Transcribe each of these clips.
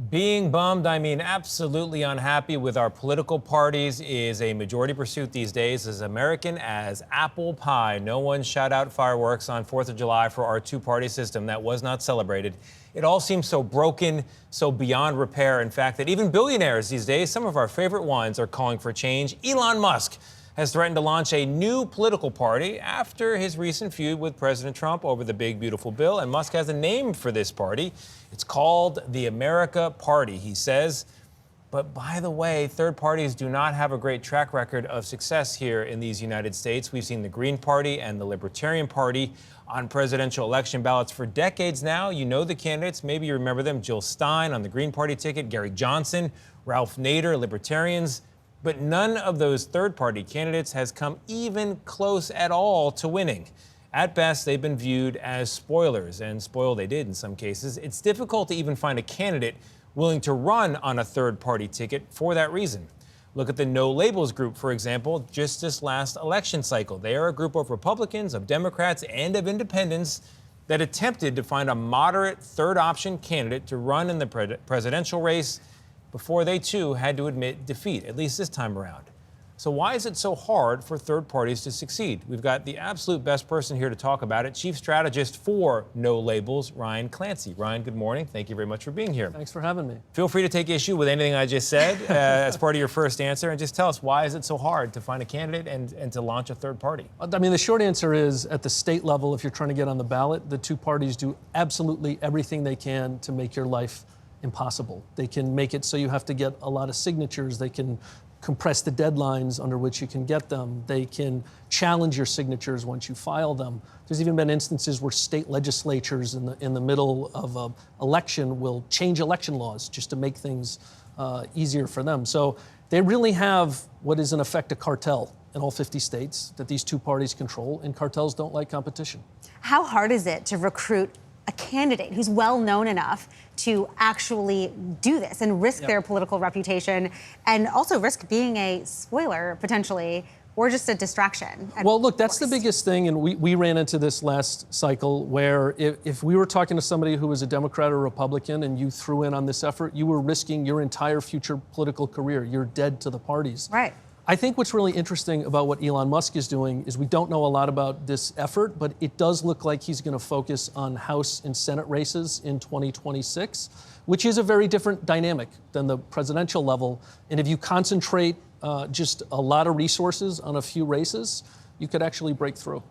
Being bummed, I mean absolutely unhappy with our political parties is a majority pursuit these days, as American as apple pie. No one shot out fireworks on 4th of July for our two-party system. That was not celebrated. It all seems so broken, so beyond repair, in fact, that even billionaires these days, some of our favorite ones, are calling for change. Elon Musk has threatened to launch a new political party after his recent feud with President Trump over the big, beautiful bill. And Musk has a name for this party. It's called the America Party, he says. But by the way, third parties do not have a great track record of success here in these United States. We've seen the Green Party and the Libertarian Party on presidential election ballots for decades now. You know the candidates. Maybe you remember them. Jill Stein on the Green Party ticket, Gary Johnson, Ralph Nader, Libertarians. But none of those third-party candidates has come even close at all to winning. At best, they've been viewed as spoilers, and spoil they did in some cases. It's difficult to even find a candidate willing to run on a third-party ticket for that reason. Look at the No Labels group, for example, just this last election cycle. They are a group of Republicans, of Democrats, and of independents that attempted to find a moderate third-option candidate to run in the presidential race before they, too, had to admit defeat, at least this time around. So why is it so hard for third parties to succeed? We've got the absolute best person here to talk about it, Chief Strategist for No Labels, Ryan Clancy. Ryan, good morning. Thank you very much for being here. Thanks for having me. Feel free to take issue with anything I just said as part of your first answer, and just tell us, why is it so hard to find a candidate and to launch a third party? I mean, the short answer is, at the state level, if you're trying to get on the ballot, the two parties do absolutely everything they can to make your life impossible. They can make it so you have to get a lot of signatures. They can compress the deadlines under which you can get them. They can challenge your signatures once you file them. There's even been instances where state legislatures in the middle of an election will change election laws just to make things easier for them. So they really have what is in effect a cartel in all 50 states that these two parties control, and cartels don't like competition. How hard is it to recruit a candidate who's well known enough to actually do this and risk their political reputation, and also risk being a spoiler potentially, or just a distraction? Well, look, that's the biggest thing, and we ran into this last cycle, where if we were talking to somebody who was a Democrat or Republican and you threw in on this effort, you were risking your entire future political career. You're dead to the parties. Right. I think what's really interesting about what Elon Musk is doing is we don't know a lot about this effort, but it does look like he's going to focus on House and Senate races in 2026, which is a very different dynamic than the presidential level. And if you concentrate just a lot of resources on a few races, you could actually break through.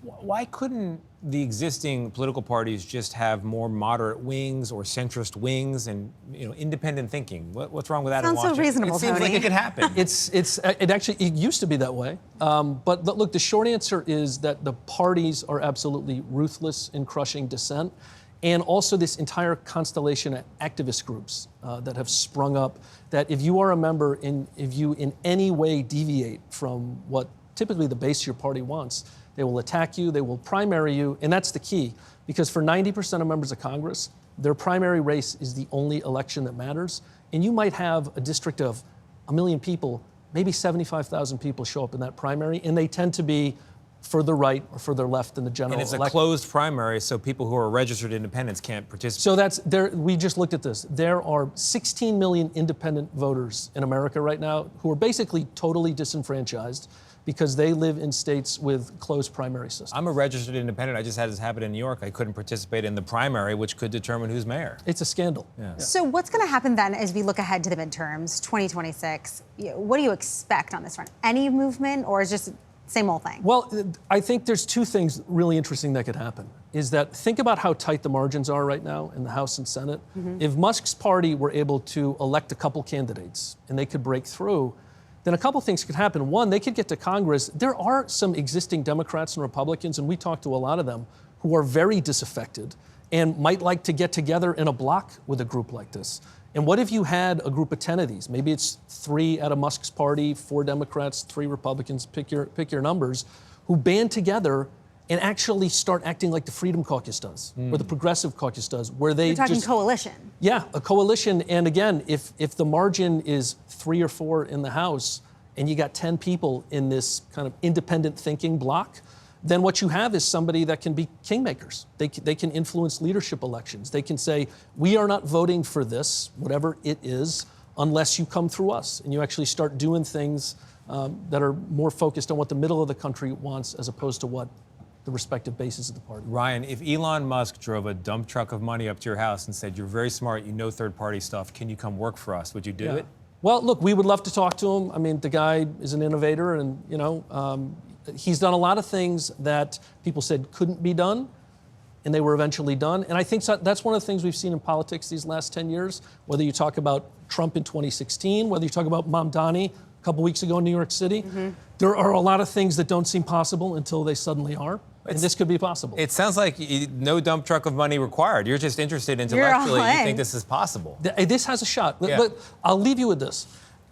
Why couldn't the existing political parties just have more moderate wings or centrist wings and, independent thinking? What's wrong with that? Sounds so reasonable, It seems like it could happen. It used to be that way. But look, the short answer is that the parties are absolutely ruthless in crushing dissent, and also this entire constellation of activist groups that have sprung up, that if you are a member and if you in any way deviate from what typically the base of your party wants, they will attack you, they will primary you, and that's the key. Because for 90% of members of Congress, their primary race is the only election that matters. And you might have a district of 1 million people, maybe 75,000 people show up in that primary, and they tend to be further right or further left than the general election. And it's a closed primary, so people who are registered independents can't participate. So that's there. We just looked at this. There are 16 million independent voters in America right now who are basically totally disenfranchised because they live in states with closed primary systems. I'm a registered independent. I just had this happen in New York. I couldn't participate in the primary, which could determine who's mayor. It's a scandal. Yeah. So what's going to happen then as we look ahead to the midterms, 2026? What do you expect on this front? Any movement, or is just same old thing? Well, I think there's two things really interesting that could happen. Is that, think about how tight the margins are right now in the House and Senate. If Musk's party were able to elect a couple candidates and they could break through, then a couple things could happen. One, they could get to Congress. There are some existing Democrats and Republicans, and we talked to a lot of them, who are very disaffected and might like to get together in a block with a group like this. And what if you had a group of 10 of these? Maybe it's 3 out of Musk's party, 4 Democrats, 3 Republicans, pick your numbers, who band together and actually start acting like the Freedom Caucus does, or the Progressive Caucus does, where they You're talking coalition. Yeah, a coalition. And again, if the margin is 3 or 4 in the House, and you got 10 people in this kind of independent thinking block, then what you have is somebody that can be kingmakers. They can influence leadership elections. They can say, we are not voting for this, whatever it is, unless you come through us and you actually start doing things that are more focused on what the middle of the country wants as opposed to what the respective bases of the party. Ryan, if Elon Musk drove a dump truck of money up to your house and said, you're very smart, you know third-party stuff, can you come work for us? Would you do it? Well, look, we would love to talk to him. I mean, the guy is an innovator, and he's done a lot of things that people said couldn't be done, and they were eventually done. And I think that's one of the things we've seen in politics these last 10 years, whether you talk about Trump in 2016, whether you talk about Mamdani a couple weeks ago in New York City. There are a lot of things that don't seem possible until they suddenly are. And this could be possible. It sounds like no dump truck of money required. You're just interested intellectually. You think this is possible. This has a shot. Yeah. But I'll leave you with this.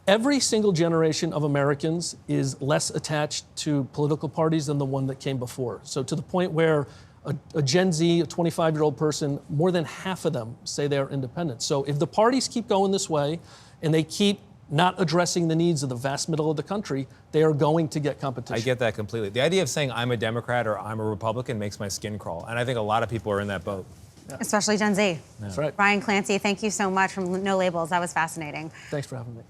Every single generation of Americans is less attached to political parties than the one that came before. So to the point where a Gen Z, a 25-year-old person, more than half of them say they're independent. So if the parties keep going this way and they keep not addressing the needs of the vast middle of the country, they are going to get competition. I get that completely. The idea of saying I'm a Democrat or I'm a Republican makes my skin crawl. And I think a lot of people are in that boat. Especially Gen Z. That's right. Ryan Clancy, thank you so much from No Labels. That was fascinating. Thanks for having me.